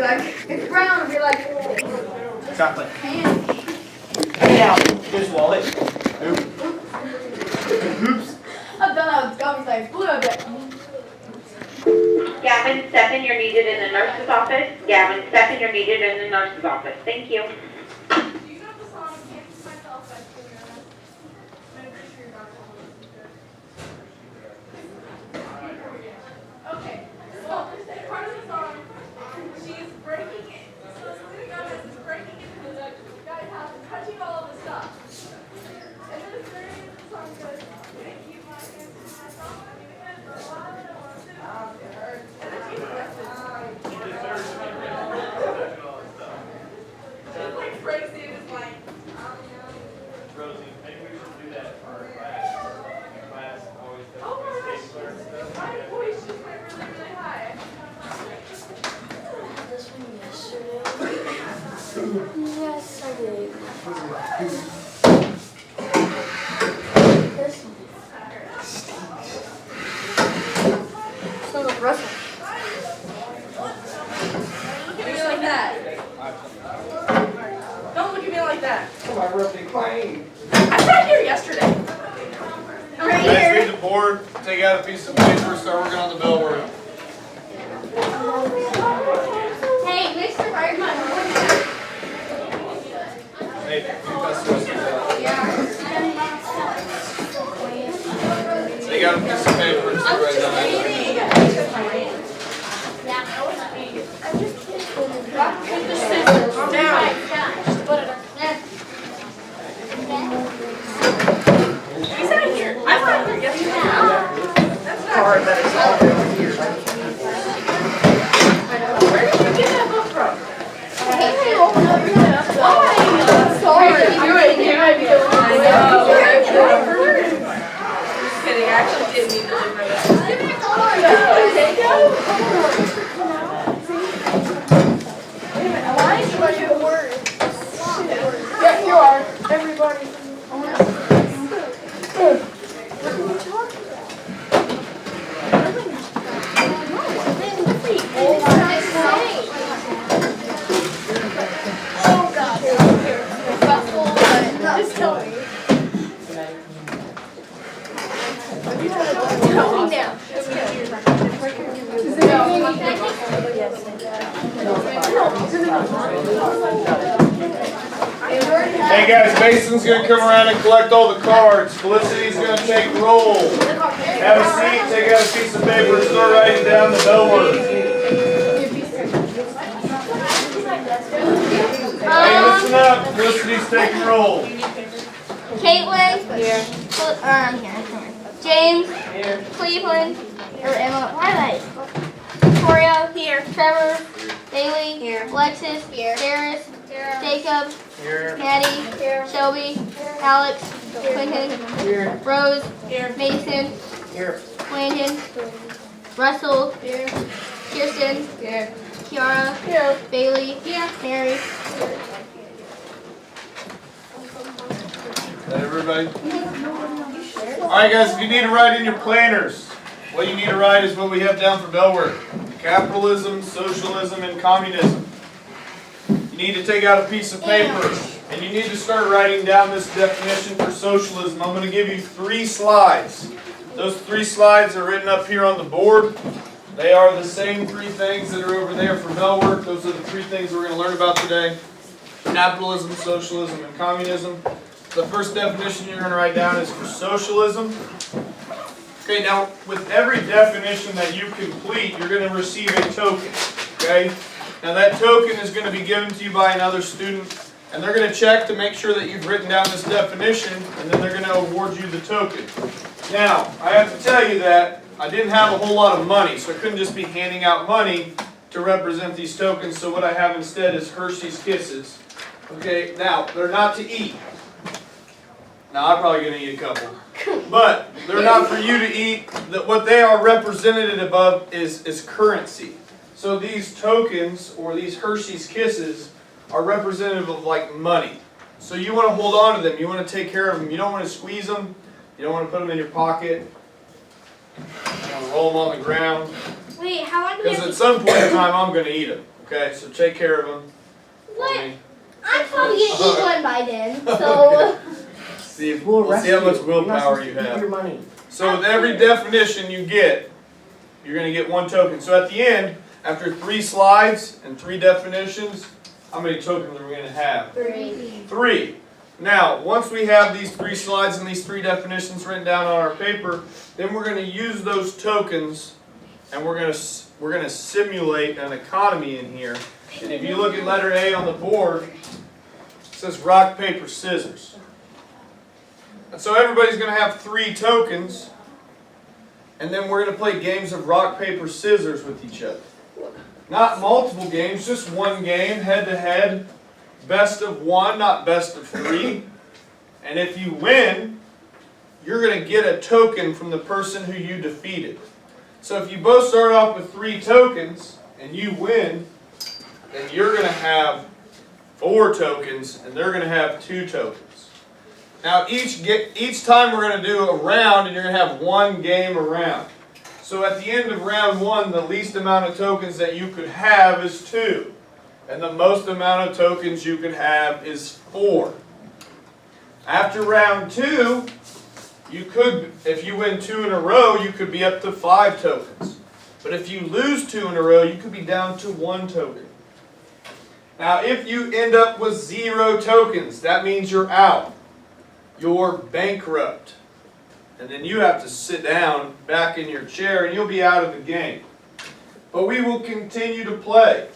like, it's brown, it'll be like, Chocolate. candy. Yeah. His wallet. Oops. I've done that with gummies, like, blue a bit. Gavin, second, you're needed in the nurse's office. Gavin, second, you're needed in the nurse's office. Thank you. Okay, so part of the song, she's breaking it. So Selena Gomez is breaking into the guy's house and touching all of the stuff. And then the very end of the song goes, "Thank you, my hands, I don't want to be the for a while, I don't want to sit down there." And then she's arrested. She like breaks in and is like, Rosie, maybe we should do that for our class. Class always does. oh my gosh, my voice just went really, really high. This one yesterday. Yes, I did. This one. Smells like Russell. Look at me like that. Don't look at me like that. My birthday claim. I sat here yesterday. I'm right Let's here. read the board, take out a piece of paper, start working on the bell word. Hey, Mr. Fireman. Hey, you pass the rest of these out. Take out a piece of paper and start writing down that. We sat here. I sat here yesterday. That's not Hard that it's all down here. Where did you get that book from? Sorry. Just kidding. I actually didn't mean to do that. Yeah, you are. Everybody. Just tell me. Tell me now. Hey guys, Mason's gonna come around and collect all the cards. Felicity's gonna take roll. Have a seat, take out a piece of paper, and start writing down the bell word. Hey, listen up. Felicity's taking roll. Caitlin. Here. Here. James. Here. Cleveland. Or Emma. Why am I? Victoria. Here. Trevor. Bailey. Here. Alexis. Here. Harris. Here. Jacob. Here. Maddie. Here. Shelby. Here. Alex. Quentin. Here. Rose. Here. Mason. Here. Landon. Russell. Here. Kirsten. Here. Kiara. Here. Bailey. Here. Mary. Is that everybody? Alright guys, if you need to write in your planners, what you need to write is what we have down for bell word. Capitalism, Socialism, and Communism. You need to take out a piece of paper and you need to start writing down this definition for socialism. I'm going to give you 3 slides. Those 3 slides are written up here on the board. They are the same 3 things that are over there for bell work. Those are the 3 things we're going to learn about today. Capitalism, Socialism, and Communism. The first definition you're going to write down is for socialism. Okay, now with every definition that you complete, you're going to receive a token. Okay? Now that token is going to be given to you by another student, and they're going to check to make sure that you've written down this definition, and then they're going to award you the token. Now, I have to tell you that I didn't have a whole lot of money, so I couldn't just be handing out money to represent these tokens, so what I have instead is Hershey's Kisses. Okay, now, they're not to eat. Now, I'm probably going to eat a couple. But they're not for you to eat. What they are representative of is currency. So these tokens, or these Hershey's Kisses, are representative of like money. So you want to hold on to them. You want to take care of them. You don't want to squeeze them. You don't want to put them in your pocket. You want to roll them on the ground. Wait, how long do we Because have at some point in time, I'm going to eat them. Okay, so take care of them. What? I'm probably gonna eat one by then, so. We'll see how much willpower you have. Your money. So with every definition you get, you're going to get 1 token. So at the end, after 3 slides and 3 definitions, how many tokens are we going to have? 3. Now, once we have these 3 slides and these 3 definitions written down on our paper, then we're going to use those tokens and we're going to simulate an economy in here. And if you look at letter A on the board, it says rock, paper, scissors. And so everybody's going to have 3 tokens, and then we're going to play games of rock, paper, scissors with each other. Not multiple games, just one game, head-to-head, best of 1, not best of 3. And if you win, you're going to get a token from the person who you defeated. So if you both start off with 3 tokens, and you win, then you're going to have 4 tokens, and they're going to have 2 tokens. Now each time we're going to do a round, and you're going to have 1 game a round. So at the end of round 1, the least amount of tokens that you could have is 2. And the most amount of tokens you could have is 4. After round 2, you could, if you win 2 in a row, you could be up to 5 tokens. But if you lose 2 in a row, you could be down to 1 token. Now if you end up with 0 tokens, that means you're out. You're bankrupt. And then you have to sit down back in your chair and you'll be out of the game. But we will continue to play.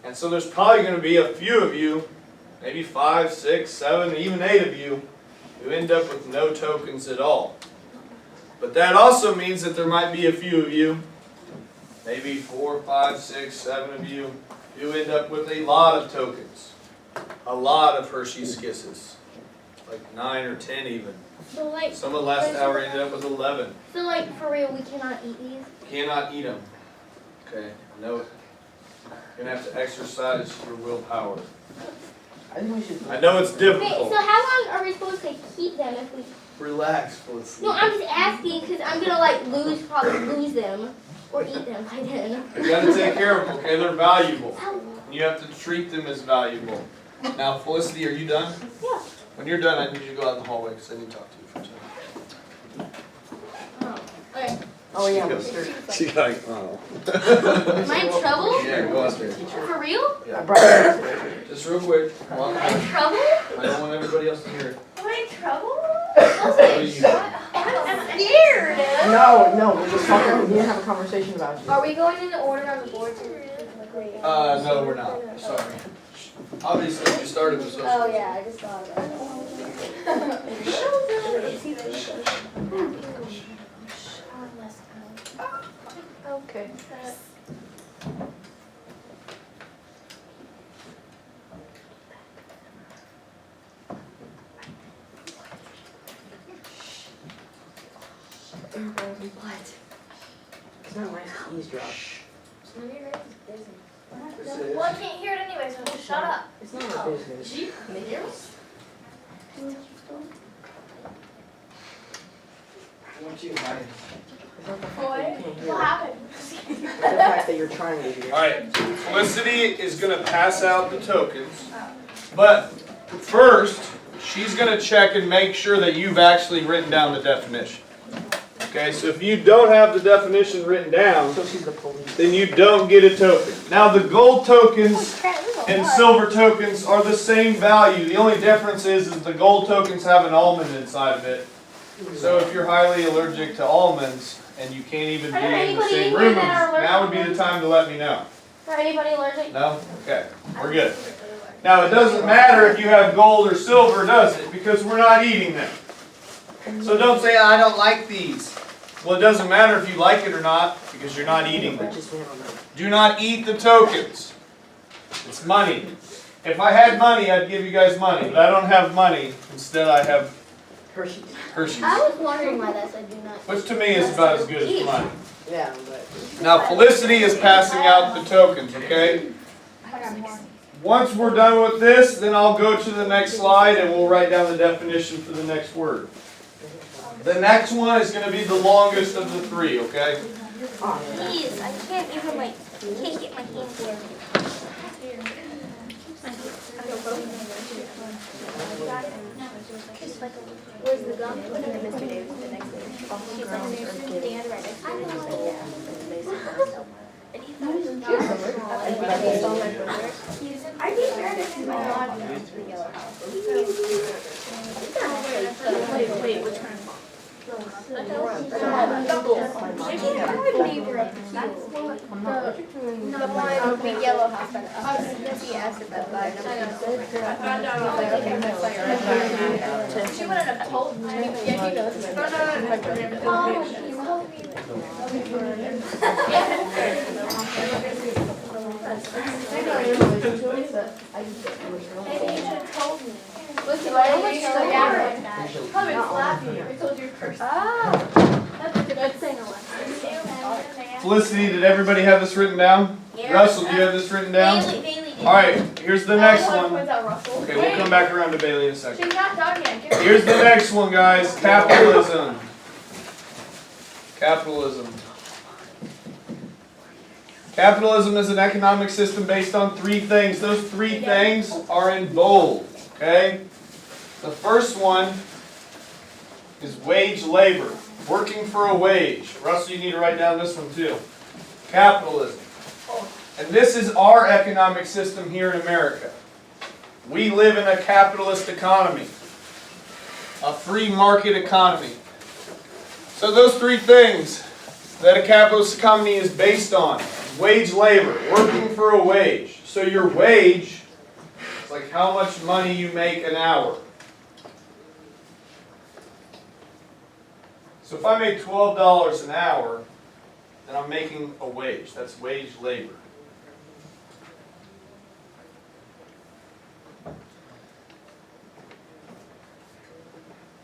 And so there's probably going to be a few of you, maybe 5, 6, 7, even 8 of you, who end up with no tokens at all. But that also means that there might be a few of you, maybe 4, 5, 6, 7 of you, who end up with a lot of tokens. A lot of Hershey's Kisses. Like 9 or 10 even. So like. Someone last hour ended up with 11. So like for real, we cannot eat these. Cannot eat them. Okay, I know it. You're gonna have to exercise your willpower. I think we should. I know it's Okay, difficult. so how long are we supposed to keep them if we? Relax, Felicity. No, I'm just asking because I'm gonna like probably lose them or eat them by then. You gotta take care of them, okay? They're valuable. And you have to treat them as valuable. Now, Felicity, are you done? Yeah. When you're done, I need you to go out in the hallway because I need to talk to you for a second. Oh, okay. Oh yeah, She's like, oh. Am I in trouble? Yeah, go out there. For real? I brought it. Just real quick. Come on. Am I in trouble? I don't want everybody else to hear it. Am I in trouble? Okay. You- I'm scared. No, we're just talking. We need to have a conversation about you. Are we going in the order on the board? No, we're not. Sorry. Obviously, you started with social. Oh yeah, I just thought about Okay. It's not nice to eavesdrop. Well, I can't hear it anyway, so just shut up. It's not our business. I want you to hide. It's not the fact that you can't hear What it. happened? It's the fact that you're trying to hear. Alright, Felicity is going to pass out the tokens, but first, she's going to check and make sure that you've actually written down the definition. Okay, so if you don't have the definition written down, So she's the police. then you don't get a token. Now the gold tokens and silver tokens are the same value. The only difference is the gold tokens have an almond inside of it. So if you're highly allergic to almonds and you can't even be Are there in the anybody same in here room, that are allergic now would be to the time to let me know. Are anybody allergic? No? Okay, we're good. Now it doesn't matter if you have gold or silver, does it? Because we're not eating them. So don't say, I don't like these. Well, it doesn't matter if you like it or not, because you're not eating them. Do not eat the tokens. It's money. If I had money, I'd give you guys money, but I don't have money. Instead, I have Hershey's. Hershey's, I was wondering why that said do not. which to me is about as good as money. Yeah, but. Now, Felicity is passing out the tokens, okay? Once we're done with this, then I'll go to the next slide and we'll write down the definition for the next word. The next one is going to be the longest of the 3, okay? Please, I can't even like Can't get my hands in. Where's the gum? Mr. Davis the next day. She's like, the handwriting. I know. And he thought it was not I think Meredith is my dog. Wait, which one? The one big yellow house by us. He asked about that. She wouldn't have told me. Yeah, he knows. Maybe you should have told me. Listen, why don't you still got it? Come and slap you. I told you first. Oh, that's a good thing, Alexa. Felicity, did everybody have this written down? Yeah. Russell, do you have this written down? Bailey. Alright, here's the next one. Russell. Okay, we'll come back around to Bailey in a second. She's not done yet. Give her- Here's the next one, guys. Capitalism. Capitalism. Capitalism is an economic system based on three things. Those three things are in bold. Okay? The first one is wage labor. Working for a wage. Russell, you need to write down this one too. Capitalism. And this is our economic system here in America. We live in a capitalist economy. A free market economy. So those three things that a capitalist economy is based on. Wage labor, working for a wage. So your wage is like how much money you make an hour. So if I make $12 an hour, then I'm making a wage. That's wage labor.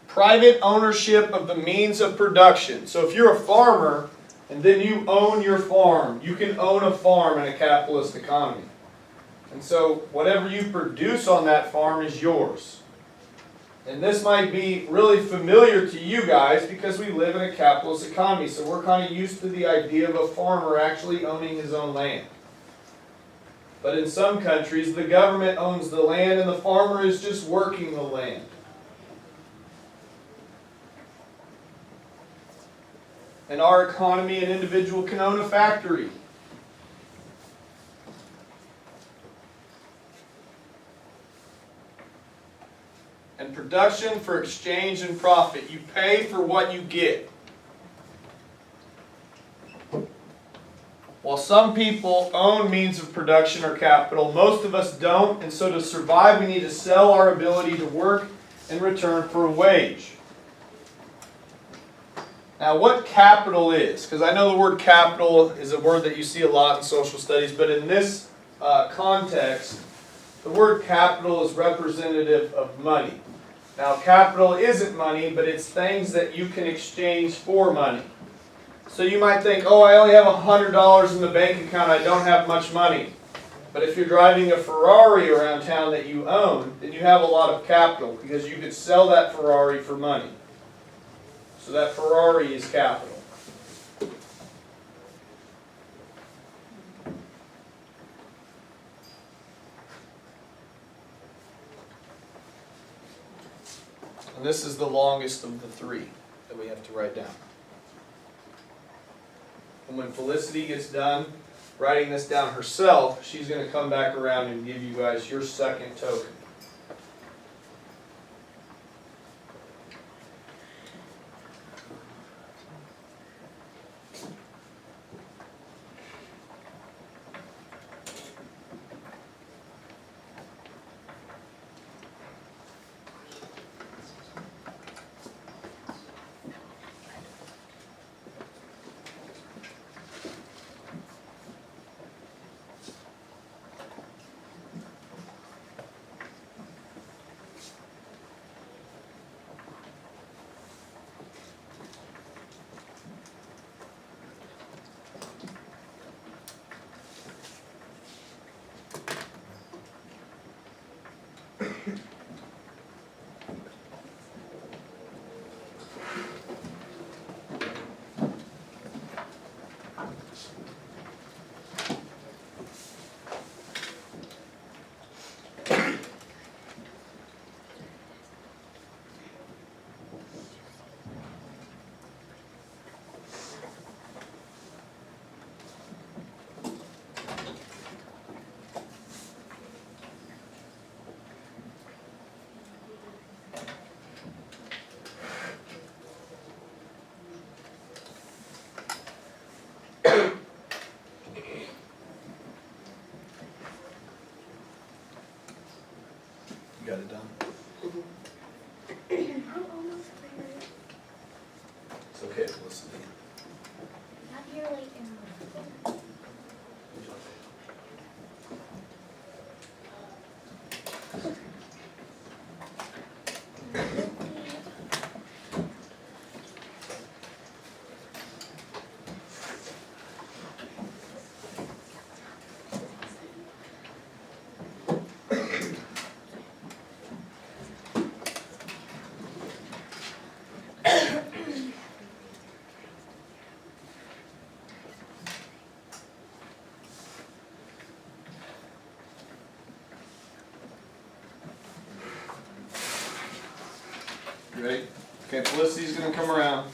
Private ownership of the means of production. So if you're a farmer, and then you own your farm. You can own a farm in a capitalist economy. And so whatever you produce on that farm is yours. And this might be really familiar to you guys because we live in a capitalist economy. So we're kind of used to the idea of a farmer actually owning his own land. But in some countries, the government owns the land and the farmer is just working the land. In our economy, an individual can own a factory. And production for exchange and profit. You pay for what you get. While some people own means of production or capital, most of us don't, and so to survive we need to sell our ability to work in return for a wage. Now what capital is, because I know the word capital is a word that you see a lot in social studies, but in this context, the word capital is representative of money. Now capital isn't money, but it's things that you can exchange for money. So you might think, oh, I only have $100 in the bank account, I don't have much money. But if you're driving a Ferrari around town that you own, then you have a lot of capital, because you could sell that Ferrari for money. So that Ferrari is capital. And this is the longest of the three that we have to write down. And when Felicity gets done writing this down herself, she's going to come back around and give you guys your second token. You got it done? It's okay to listen. Not here late now. You ready? Okay, Felicity's gonna come around.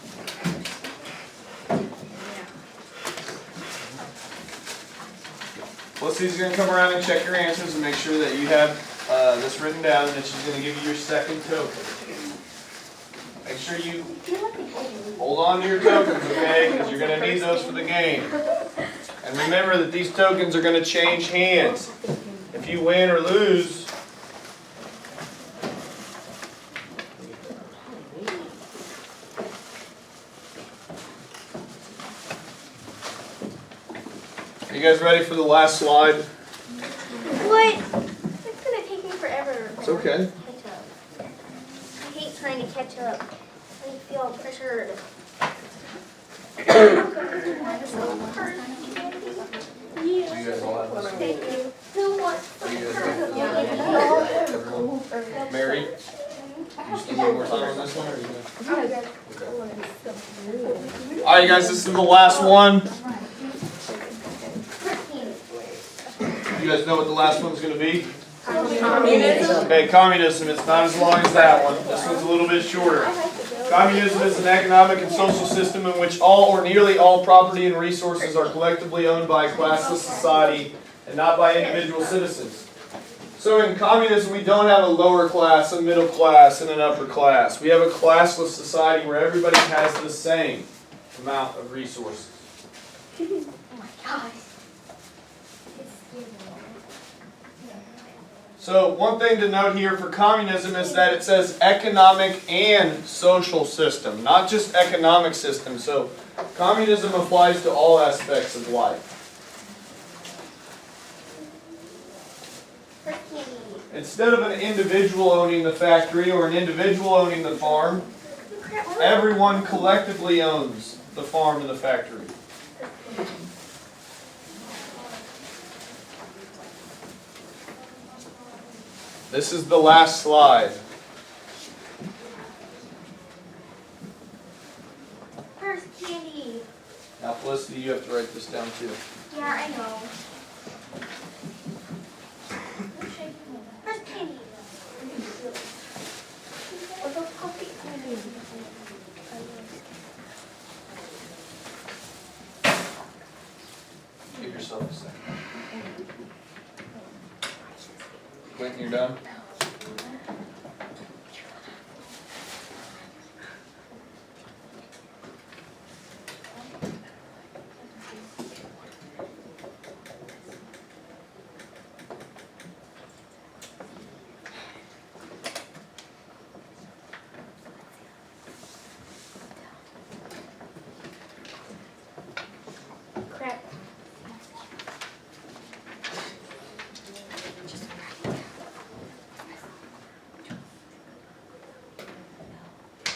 Felicity's gonna come around and check your answers and make sure that you have this written down, and then she's gonna give you your second token. Make sure you hold on to your tokens, okay? Because you're gonna need those for the game. And remember that these tokens are gonna change hands. If you win or lose, are you guys ready for the last slide? What? It's gonna take me forever. It's okay. Catch up. I hate trying to catch up. I feel pressured. You guys all have this? Thank you. Who wants some You guys further? Everyone? Mary? You still need more time on this one, or are you good? Alright, you guys, this is the last one. You guys know what the last one's going to be? Communism. Okay, communism. It's not as long as that one. This one's a little bit shorter. Communism is an economic and social system in which all or nearly all property and resources are collectively owned by a classless society and not by individual citizens. So in communism, we don't have a lower class, a middle class, and an upper class. We have a classless society where everybody has the same amount of resources. Oh my gosh. So one thing to note here for communism is that it says economic and social system, not just economic system. So communism applies to all aspects of life. Instead of an individual owning the factory or an individual owning the farm, everyone collectively owns the farm and the factory. This is the last slide. Where's candy? Now, Felicity, you have to write this down too. Yeah, I know. Where's candy? Give yourself a second. Quentin, you're done?